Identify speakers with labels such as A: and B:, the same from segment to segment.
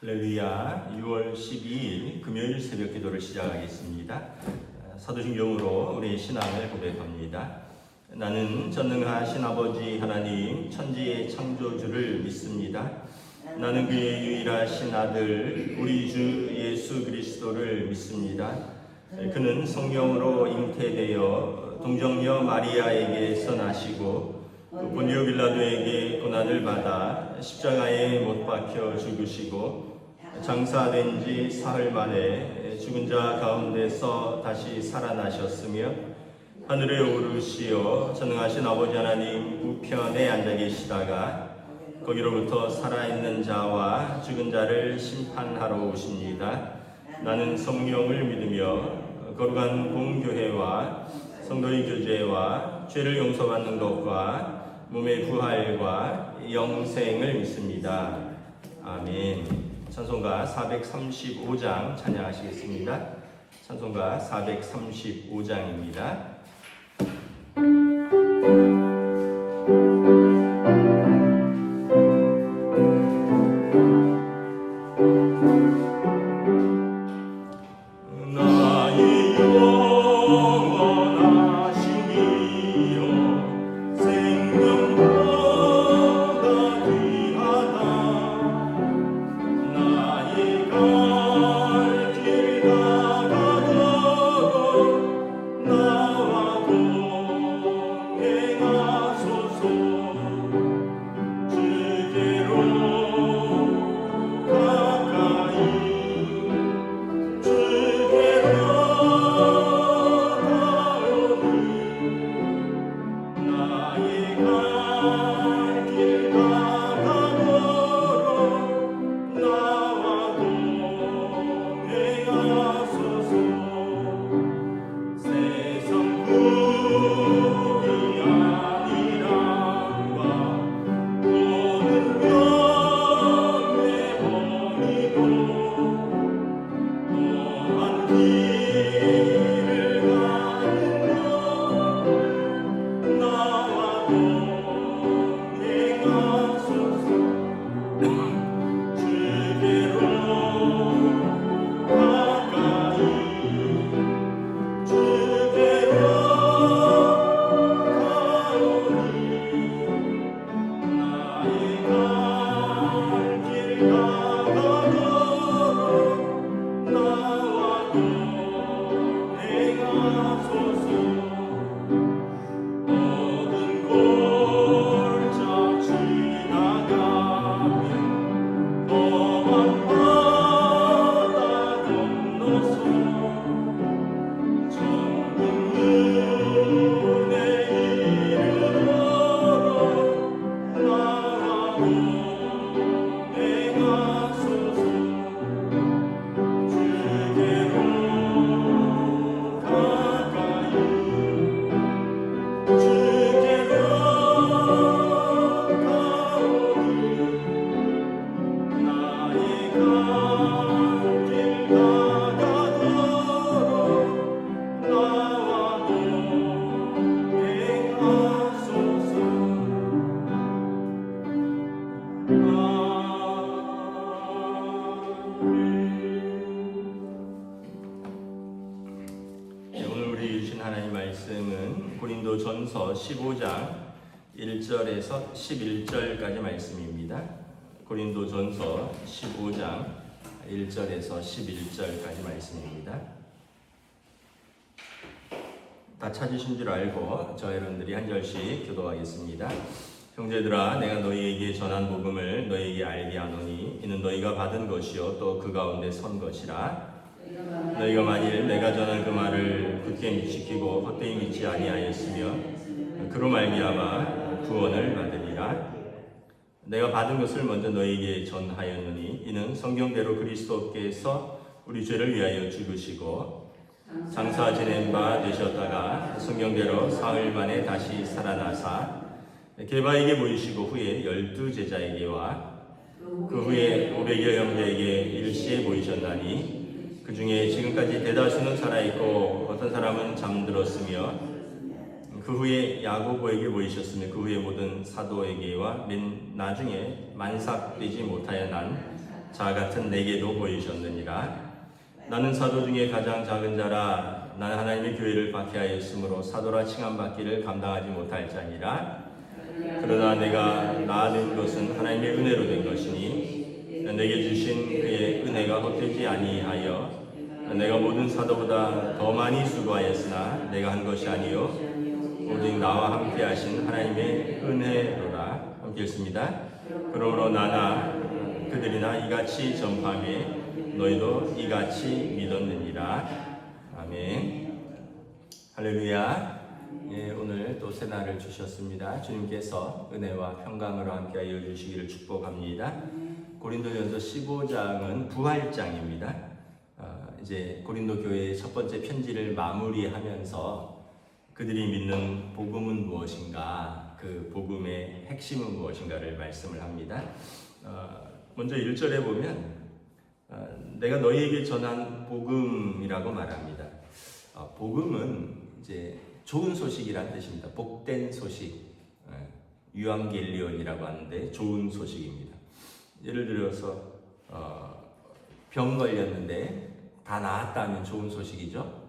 A: 할렐루야. 6월 12일 금요일 새벽 기도를 시작하겠습니다. 사도신경으로 우리의 신앙을 고백합니다. 나는 전능하신 아버지 하나님 천지의 창조주를 믿습니다. 나는 그의 유일하신 아들 우리 주 예수 그리스도를 믿습니다. 그는 성령으로 잉태되어 동정녀 마리아에게서 나시고 본디오 빌라도에게 고난을 받아 십자가에 못 박혀 죽으시고 장사된 지 사흘 만에 죽은 자 가운데서 다시 살아나셨으며 하늘에 오르시어 전능하신 아버지 하나님 우편에 앉아 계시다가 거기로부터 살아있는 자와 죽은 자를 심판하러 오십니다. 나는 성령을 믿으며 거룩한 공교회와 성도의 교제와 죄를 용서받는 것과 몸의 부활과 영생을 믿습니다. 아멘. 찬송가 435장 찬양하시겠습니다. 찬송가 435장입니다. 고린도전서 15장 1절에서 11절까지 말씀입니다. 고린도전서 15장 1절에서 11절까지 말씀입니다. 다 찾으신 줄 알고 저 여러분들이 한 절씩 교도하겠습니다. 형제들아, 내가 너희에게 전한 복음을 너희에게 알게 하노니 이는 너희가 받은 것이요 또 그 가운데 선 것이라. 너희가 만일 내가 전한 그 말을 굳게 지키고 헛되이 믿지 아니하였으며 그로 말미암아 구원을 받으리라. 내가 받은 것을 먼저 너희에게 전하였느니 이는 성경대로 그리스도께서 우리 죄를 위하여 죽으시고 장사 지낸 바 되셨다가 성경대로 사흘 만에 다시 살아나사 게바에게 보이시고 후에 12 제자에게와 그 후에 500여 형제에게 일시에 보이셨나니 그 중에 지금까지 대다수는 살아있고 어떤 사람은 잠들었으며 그 후에 야고보에게 보이셨으며 그 후에 모든 사도에게와 맨 나중에 만삭되지 못하여 난 자 같은 내게도 보이셨느니라. 나는 사도 중에 가장 작은 자라. 나는 하나님의 교회를 박해하였으므로 사도라 칭함받기를 감당하지 못할 자니라. 그러나 내가 나아낸 것은 하나님의 은혜로 된 것이니 내게 주신 그의 은혜가 헛되지 아니하여 내가 모든 사도보다 더 많이 수고하였으나 내가 한 것이 아니요 오직 나와 함께 하신 하나님의 은혜로라. 함께 읽습니다. 그러므로 나나 그들이나 이같이 전파하며 너희도 이같이 믿었느니라. 아멘. 할렐루야. 예, 오늘 또 새날을 주셨습니다. 주님께서 은혜와 평강으로 함께하여 주시기를 축복합니다. 고린도전서 15장은 부활장입니다. 이제 고린도 교회의 첫 번째 편지를 마무리하면서 그들이 믿는 복음은 무엇인가, 그 복음의 핵심은 무엇인가를 말씀을 합니다. 먼저 1절에 보면 내가 너희에게 전한 복음이라고 말합니다. 복음은 이제 좋은 소식이란 뜻입니다. 복된 소식, 유앙겔리온이라고 하는데 좋은 소식입니다. 예를 들어서 병 걸렸는데 다 나았다면 좋은 소식이죠.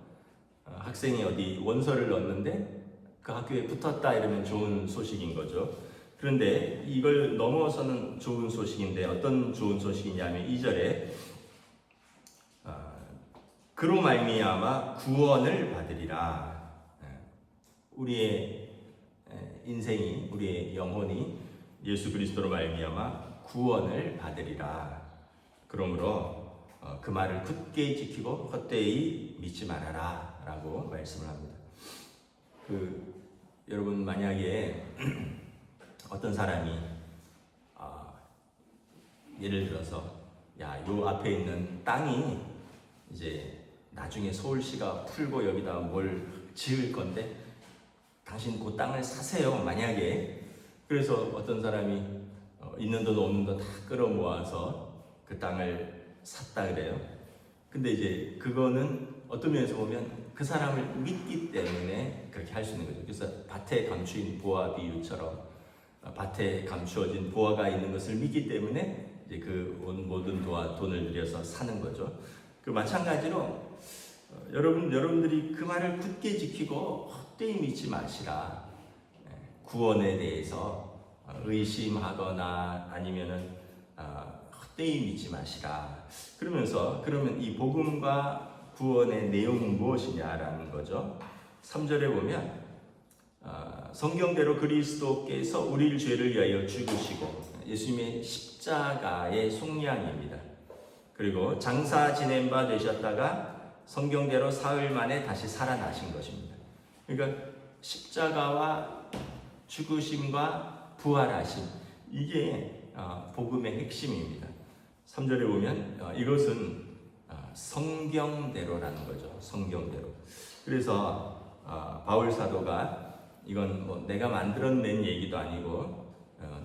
A: 학생이 어디 원서를 넣었는데 그 학교에 붙었다 이러면 좋은 소식인 거죠. 그런데 이걸 넘어서는 좋은 소식인데 어떤 좋은 소식이냐면 2절에 그로 말미암아 구원을 받으리라. 우리의 인생이, 우리의 영혼이 예수 그리스도로 말미암아 구원을 받으리라. 그러므로 그 말을 굳게 지키고 헛되이 믿지 말아라 라고 말씀을 합니다. 여러분 만약에 어떤 사람이 예를 들어서 요 앞에 있는 땅이 이제 나중에 서울시가 풀고 여기다 뭘 지을 건데 당신 그 땅을 사세요. 만약에 그래서 어떤 사람이 있는 돈 없는 돈 다 끌어모아서 그 땅을 샀다 그래요. 근데 이제 그거는 어떤 면에서 보면 그 사람을 믿기 때문에 그렇게 할 수 있는 거죠. 그래서 밭에 감추인 보화 비유처럼 밭에 감추어진 보화가 있는 것을 믿기 때문에 이제 그 모든 돈을 들여서 사는 거죠. 그 마찬가지로 여러분들이 그 말을 굳게 지키고 헛되이 믿지 마시라. 구원에 대해서 의심하거나 아니면은 헛되이 믿지 마시라. 그러면 이 복음과 구원의 내용은 무엇이냐라는 거죠. 3절에 보면 성경대로 그리스도께서 우리를 죄를 위하여 죽으시고 예수님의 십자가의 속량입니다. 그리고 장사 지낸 바 되셨다가 성경대로 사흘 만에 다시 살아나신 것입니다. 그러니까 십자가와 죽으심과 부활하심, 이게 복음의 핵심입니다. 3절에 보면 이것은 성경대로라는 거죠. 성경대로. 그래서 바울 사도가 이건 뭐 내가 만들어낸 얘기도 아니고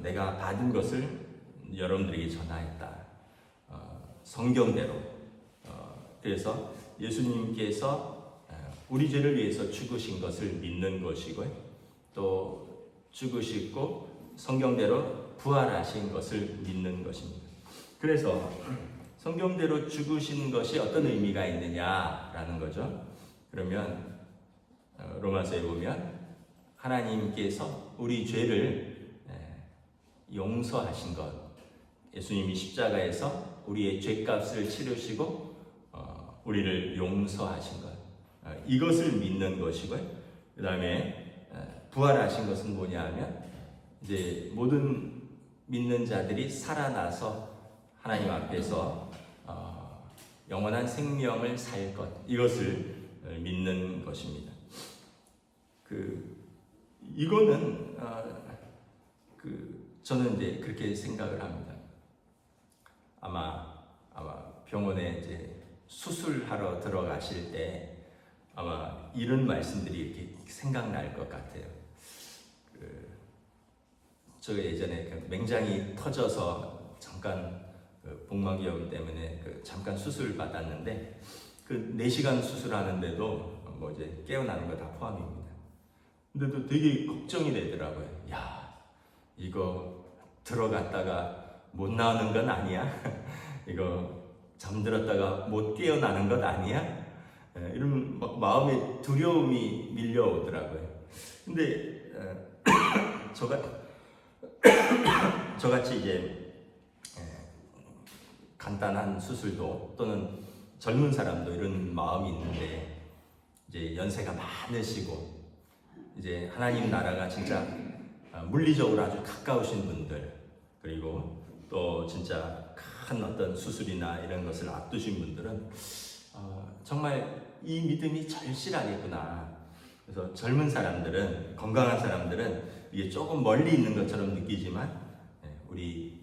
A: 내가 받은 것을 여러분들에게 전하였다. 성경대로. 그래서 예수님께서 우리 죄를 위해서 죽으신 것을 믿는 것이고요. 또 죽으시고 성경대로 부활하신 것을 믿는 것입니다. 그래서 성경대로 죽으신 것이 어떤 의미가 있느냐라는 거죠. 그러면 로마서에 보면 하나님께서 우리 죄를 용서하신 것, 예수님이 십자가에서 우리의 죄값을 치르시고 우리를 용서하신 것, 이것을 믿는 것이고요. 그 다음에 부활하신 것은 뭐냐하면 이제 모든 믿는 자들이 살아나서 하나님 앞에서 영원한 생명을 살 것, 이것을 믿는 것입니다. 이거는 저는 이제 그렇게 생각을 합니다. 아마 병원에 이제 수술하러 들어가실 때 아마 이런 말씀들이 이렇게 생각날 것 같아요. 저 예전에 맹장이 터져서 잠깐 복막염 때문에 잠깐 수술 받았는데 4시간 수술하는데도 뭐 이제 깨어나는 거 다 포함입니다. 근데도 되게 걱정이 되더라고요. 야, 이거 들어갔다가 못 나오는 건 아니야? 이거 잠들었다가 못 깨어나는 것 아니야? 이런 마음의 두려움이 밀려오더라고요. 근데 저같이 이제 간단한 수술도 또는 젊은 사람도 이런 마음이 있는데 이제 연세가 많으시고 이제 하나님 나라가 진짜 물리적으로 아주 가까우신 분들, 그리고 또 진짜 큰 어떤 수술이나 이런 것을 앞두신 분들은 정말 이 믿음이 절실하겠구나. 그래서 젊은 사람들은, 건강한 사람들은 이게 조금 멀리 있는 것처럼 느끼지만 우리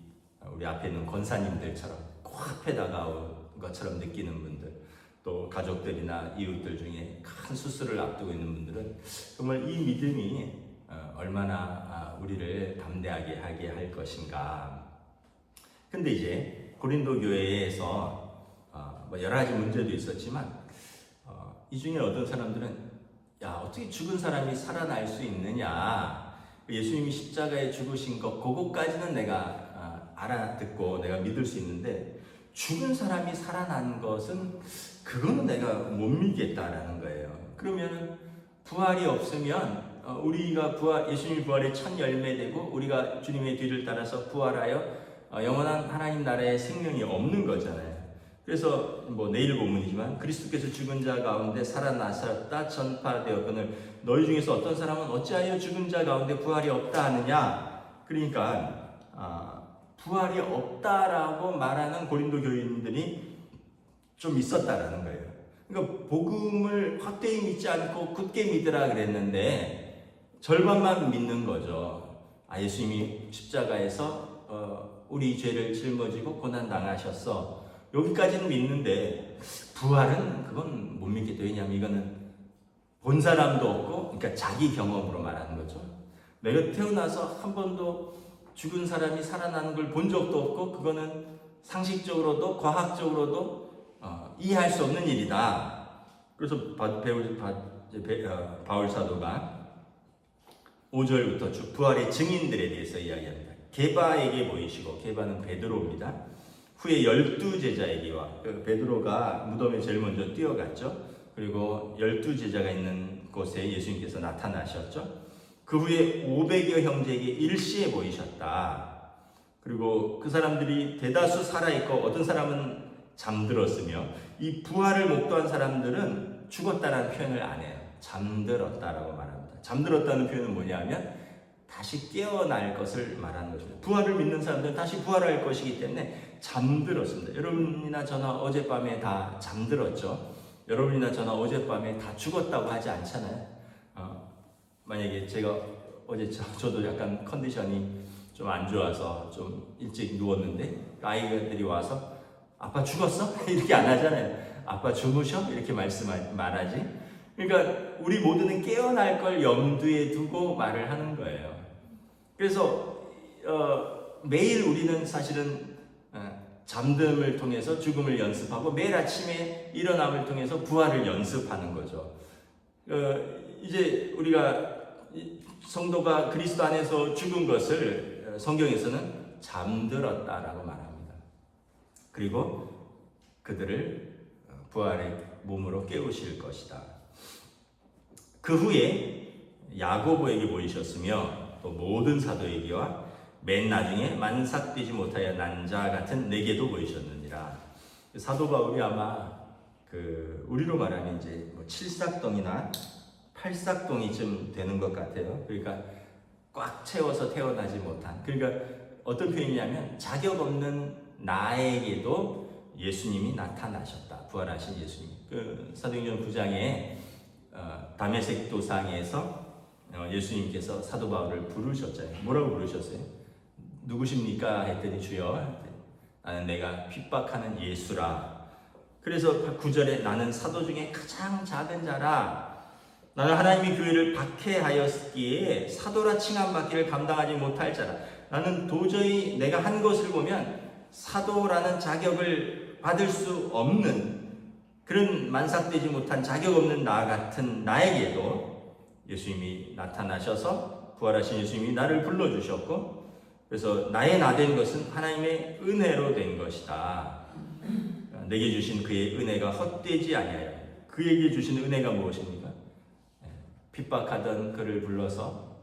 A: 앞에 있는 권사님들처럼 코앞에 다가온 것처럼 느끼는 분들, 또 가족들이나 이웃들 중에 큰 수술을 앞두고 있는 분들은 정말 이 믿음이 얼마나 우리를 담대하게 하게 할 것인가. 근데 이제 고린도 교회에서 뭐 여러 가지 문제도 있었지만 이 중에 어떤 사람들은 야, 어떻게 죽은 사람이 살아날 수 있느냐, 예수님이 십자가에 죽으신 것 그것까지는 내가 알아듣고 내가 믿을 수 있는데 죽은 사람이 살아난 것은 그거는 내가 못 믿겠다라는 거예요. 그러면 부활이 없으면 우리가 예수님이 부활의 첫 열매되고 우리가 주님의 뒤를 따라서 부활하여 영원한 하나님 나라의 생명이 없는 거잖아요. 그래서 뭐 내일 본문이지만 그리스도께서 죽은 자 가운데 살아나셨다 전파되었거늘 너희 중에서 어떤 사람은 어찌하여 죽은 자 가운데 부활이 없다 하느냐. 그러니까 부활이 없다라고 말하는 고린도 교인들이 좀 있었다라는 거예요. 그러니까 복음을 확대히 믿지 않고 굳게 믿으라 그랬는데 절반만 믿는 거죠. 예수님이 십자가에서 우리 죄를 짊어지고 고난 당하셨어. 여기까지는 믿는데 부활은 그건 못 믿겠다. 왜냐하면 이거는 본 사람도 없고, 그러니까 자기 경험으로 말하는 거죠. 내가 태어나서 한 번도 죽은 사람이 살아나는 걸 본 적도 없고, 그거는 상식적으로도 과학적으로도 이해할 수 없는 일이다. 그래서 바울 사도가 5절부터 부활의 증인들에 대해서 이야기합니다. 게바에게 보이시고, 게바는 베드로입니다. 후에 12제자에게와, 베드로가 무덤에 제일 먼저 뛰어갔죠. 그리고 12제자가 있는 곳에 예수님께서 나타나셨죠. 그 후에 500여 형제에게 일시에 보이셨다. 그리고 그 사람들이 대다수 살아있고 어떤 사람은 잠들었으며, 이 부활을 목도한 사람들은 죽었다라는 표현을 안 해요. 잠들었다라고 말합니다. 잠들었다는 표현은 뭐냐면 다시 깨어날 것을 말하는 것입니다. 부활을 믿는 사람들은 다시 부활할 것이기 때문에 잠들었습니다. 여러분이나 저나 어젯밤에 다 잠들었죠. 여러분이나 저나 어젯밤에 다 죽었다고 하지 않잖아요. 만약에 제가 어제 저도 약간 컨디션이 좀 안 좋아서 좀 일찍 누웠는데 아이들이 와서 아빠 죽었어? 이렇게 안 하잖아요. 아빠 주무셔? 이렇게 말하지. 그러니까 우리 모두는 깨어날 걸 염두에 두고 말을 하는 거예요. 그래서 매일 우리는 사실은 잠듦을 통해서 죽음을 연습하고 매일 아침에 일어남을 통해서 부활을 연습하는 거죠. 이제 우리가 성도가 그리스도 안에서 죽은 것을 성경에서는 잠들었다라고 말합니다. 그리고 그들을 부활의 몸으로 깨우실 것이다. 그 후에 야고보에게 보이셨으며 또 모든 사도에게와 맨 나중에 만삭되지 못하여 난 자 같은 내게도 보이셨느니라. 사도 바울이 아마 우리로 말하면 이제 뭐 칠삭동이나 팔삭동이쯤 되는 것 같아요. 그러니까 꽉 채워서 태어나지 못한, 그러니까 어떤 표현이냐면 자격 없는 나에게도 예수님이 나타나셨다. 부활하신 예수님. 사도행전 9장에 다메섹 도상에서 예수님께서 사도 바울을 부르셨잖아요. 뭐라고 부르셨어요? 누구십니까? 했더니 주여, 나는 내가 핍박하는 예수라. 그래서 9절에 나는 사도 중에 가장 작은 자라. 나는 하나님의 교회를 박해하였기에 사도라 칭함받기를 감당하지 못할 자라. 나는 도저히 내가 한 것을 보면 사도라는 자격을 받을 수 없는 그런 만삭되지 못한 자격 없는 나 같은 나에게도 예수님이 나타나셔서 부활하신 예수님이 나를 불러주셨고, 그래서 나의 나 된 것은 하나님의 은혜로 된 것이다. 내게 주신 그의 은혜가 헛되지 아니하여. 그에게 주신 은혜가 무엇입니까? 핍박하던 그를 불러서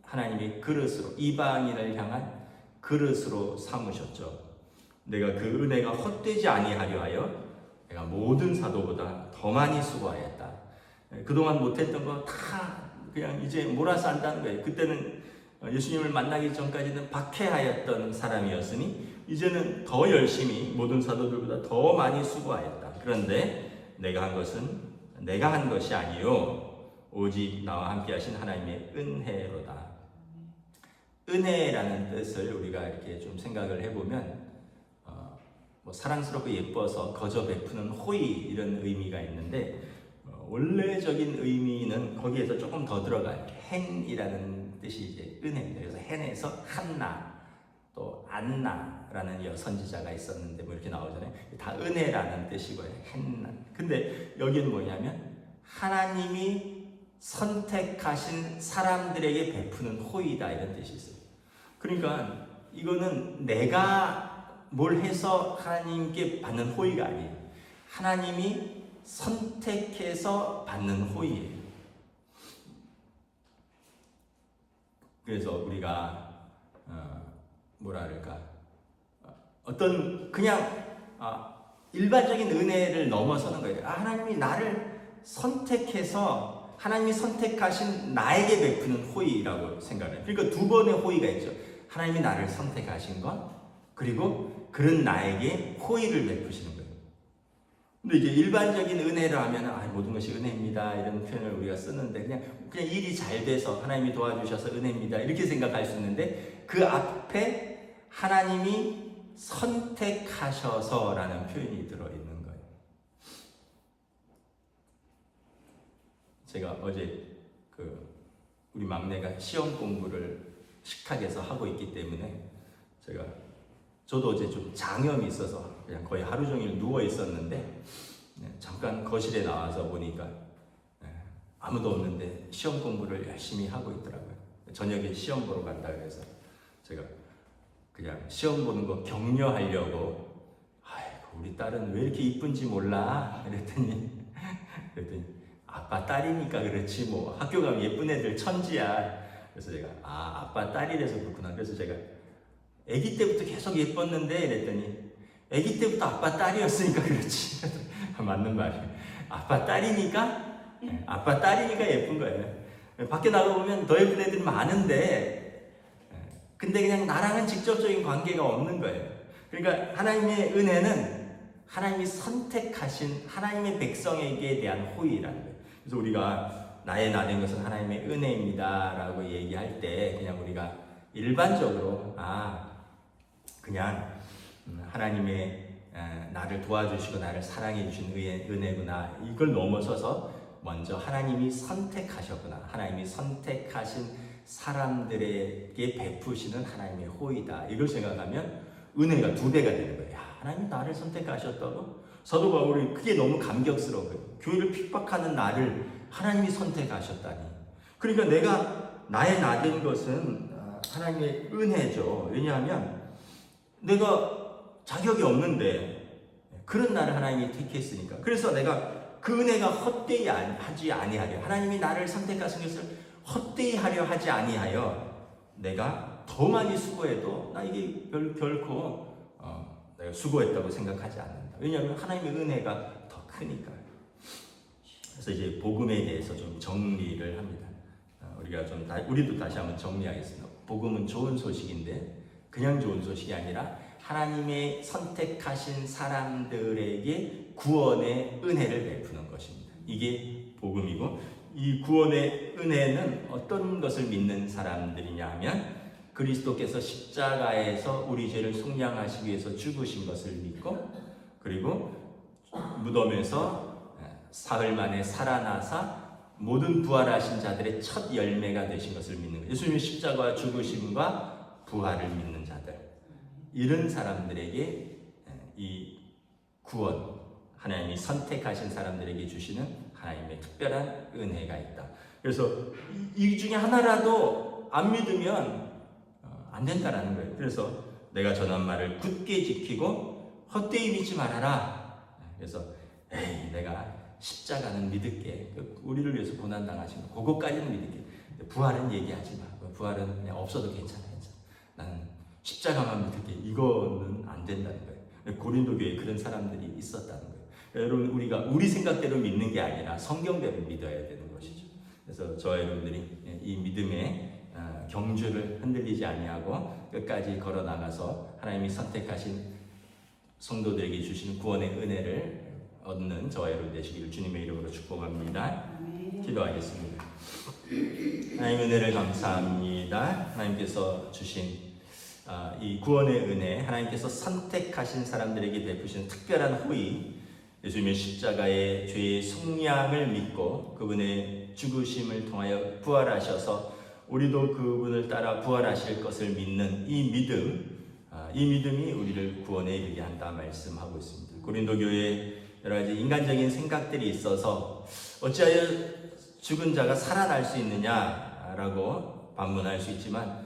A: 하나님이 그릇으로, 이방인을 향한 그릇으로 삼으셨죠. 내가 그 은혜가 헛되지 아니하려 하여 내가 모든 사도보다 더 많이 수고하였다. 그동안 못했던 거 다 그냥 이제 몰아서 한다는 거예요. 그때는 예수님을 만나기 전까지는 박해하였던 사람이었으니 이제는 더 열심히 모든 사도들보다 더 많이 수고하였다. 그런데 내가 한 것이 아니요 오직 나와 함께 하신 하나님의 은혜로다. 은혜라는 뜻을 우리가 이렇게 좀 생각을 해보면 뭐 사랑스럽고 예뻐서 거저 베푸는 호의 이런 의미가 있는데 원래적인 의미는 거기에서 조금 더 들어가요. hen이라는 뜻이 이제 은혜입니다. 그래서 hen에서 한나 또 안나라는 여선지자가 있었는데 뭐 이렇게 나오잖아요. 다 은혜라는 뜻이고요. hen나. 근데 여기는 뭐냐면 하나님이 선택하신 사람들에게 베푸는 호의다 이런 뜻이 있어요. 그러니까 이거는 내가 뭘 해서 하나님께 받는 호의가 아니에요. 하나님이 선택해서 받는 호의예요. 그래서 우리가 어떤 그냥 일반적인 은혜를 넘어서는 거예요. 하나님이 나를 선택해서 하나님이 선택하신 나에게 베푸는 호의라고 생각해요. 그러니까 두 번의 호의가 있죠. 하나님이 나를 선택하신 것, 그리고 그런 나에게 호의를 베푸시는 거예요. 근데 이제 일반적인 은혜로 하면 모든 것이 은혜입니다 이런 표현을 우리가 쓰는데 그냥 일이 잘 돼서 하나님이 도와주셔서 은혜입니다 이렇게 생각할 수 있는데 그 앞에 하나님이 선택하셔서라는 표현이 들어있는 거예요. 제가 어제 우리 막내가 시험 공부를 식탁에서 하고 있기 때문에 저도 어제 좀 장염이 있어서 그냥 거의 하루 종일 누워 있었는데 잠깐 거실에 나와서 보니까 아무도 없는데 시험 공부를 열심히 하고 있더라고요. 저녁에 시험 보러 간다 그래서 제가 그냥 시험 보는 거 격려하려고 우리 딸은 왜 이렇게 이쁜지 몰라? 그랬더니 아빠 딸이니까 그렇지 뭐 학교 가면 예쁜 애들 천지야. 그래서 제가 아빠 딸이라서 그렇구나. 그래서 제가 아기 때부터 계속 예뻤는데 이랬더니 아기 때부터 아빠 딸이었으니까 그렇지. 맞는 말이에요. 아빠 딸이니까 예쁜 거예요. 밖에 나가보면 더 예쁜 애들이 많은데 근데 그냥 나랑은 직접적인 관계가 없는 거예요. 그러니까 하나님의 은혜는 하나님이 선택하신 하나님의 백성에게 대한 호의라는 거예요. 그래서 우리가 나의 나 된 것은 하나님의 은혜입니다 라고 얘기할 때 그냥 우리가 일반적으로 그냥 하나님의 나를 도와주시고 나를 사랑해 주신 은혜구나 이걸 넘어서서 먼저 하나님이 선택하셨구나, 하나님이 선택하신 사람들에게 베푸시는 하나님의 호의다 이걸 생각하면 은혜가 두 배가 되는 거예요. 하나님이 나를 선택하셨다고? 사도 바울이 그게 너무 감격스러운 거예요. 교회를 핍박하는 나를 하나님이 선택하셨다니. 그러니까 내가 나의 나 된 것은 하나님의 은혜죠. 왜냐하면 내가 자격이 없는데 그런 나를 하나님이 택했으니까. 그래서 내가 그 은혜가 헛되이 하지 아니하려, 하나님이 나를 선택하신 것을 헛되이 하려 하지 아니하여 내가 더 많이 수고해도 나 이게 결코 내가 수고했다고 생각하지 않는다. 왜냐하면 하나님의 은혜가 더 크니까요. 그래서 이제 복음에 대해서 좀 정리를 합니다. 우리도 다시 한번 정리하겠습니다. 복음은 좋은 소식인데 그냥 좋은 소식이 아니라 하나님의 선택하신 사람들에게 구원의 은혜를 베푸는 것입니다. 이게 복음이고, 이 구원의 은혜는 어떤 것을 믿는 사람들이냐 하면 그리스도께서 십자가에서 우리 죄를 속량하시기 위해서 죽으신 것을 믿고, 그리고 무덤에서 사흘 만에 살아나사 모든 부활하신 자들의 첫 열매가 되신 것을 믿는 거예요. 예수님의 십자가와 죽으심과 부활을 믿는 자들, 이런 사람들에게 이 구원, 하나님이 선택하신 사람들에게 주시는 하나님의 특별한 은혜가 있다. 그래서 이 중에 하나라도 안 믿으면 안 된다라는 거예요. 그래서 내가 전한 말을 굳게 지키고 헛되이 믿지 말아라. 그래서 에이, 내가 십자가는 믿을게. 우리를 위해서 고난 당하신 거 그거까지는 믿을게. 부활은 얘기하지 마. 부활은 그냥 없어도 괜찮아. 나는 십자가만 믿을게. 이거는 안 된다는 거예요. 고린도 교회에 그런 사람들이 있었다는 거예요. 여러분, 우리가 우리 생각대로 믿는 게 아니라 성경대로 믿어야 되는 것이죠. 그래서 저와 여러분들이 이 믿음의 경주를 흔들리지 아니하고 끝까지 걸어 나가서 하나님이 선택하신 성도들에게 주신 구원의 은혜를 얻는 저와 여러분 되시기를 주님의 이름으로 축복합니다. 기도하겠습니다. 하나님 은혜를 감사합니다. 하나님께서 주신 이 구원의 은혜, 하나님께서 선택하신 사람들에게 베푸신 특별한 호의, 예수님의 십자가의 죄의 속량을 믿고 그분의 죽으심을 통하여 부활하셔서 우리도 그분을 따라 부활하실 것을 믿는 이 믿음, 이 믿음이 우리를 구원에 이르게 한다 말씀하고 있습니다. 고린도 교회에 여러 가지 인간적인 생각들이 있어서 어찌하여 죽은 자가 살아날 수 있느냐라고 반문할 수 있지만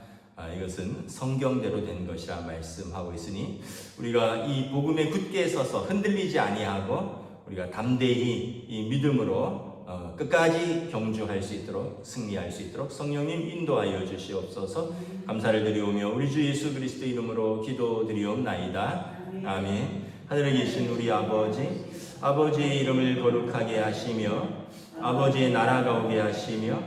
A: 이것은 성경대로 된 것이라 말씀하고 있으니 우리가 이 복음에 굳게 서서 흔들리지 아니하고 우리가 담대히 이 믿음으로 끝까지 경주할 수 있도록 승리할 수 있도록 성령님 인도하여 주시옵소서. 감사를 드리오며 우리 주 예수 그리스도 이름으로 기도드리옵나이다. 아멘. 하늘에 계신 우리 아버지, 아버지의 이름을 거룩하게 하시며 아버지의 나라가 오게 하시며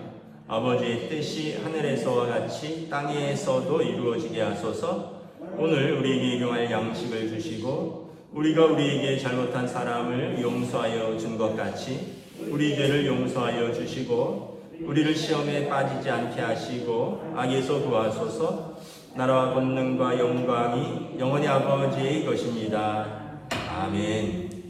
A: 아버지의 뜻이 하늘에서와 같이 땅에서도 이루어지게 하소서. 오늘 우리에게 일용할 양식을 주시고 우리가 우리에게 잘못한 사람을 용서하여 준 것 같이 우리 죄를 용서하여 주시고 우리를 시험에 빠지지 않게 하시고 악에서 구하소서. 나라와 권능과 영광이 영원히 아버지의 것입니다. 아멘.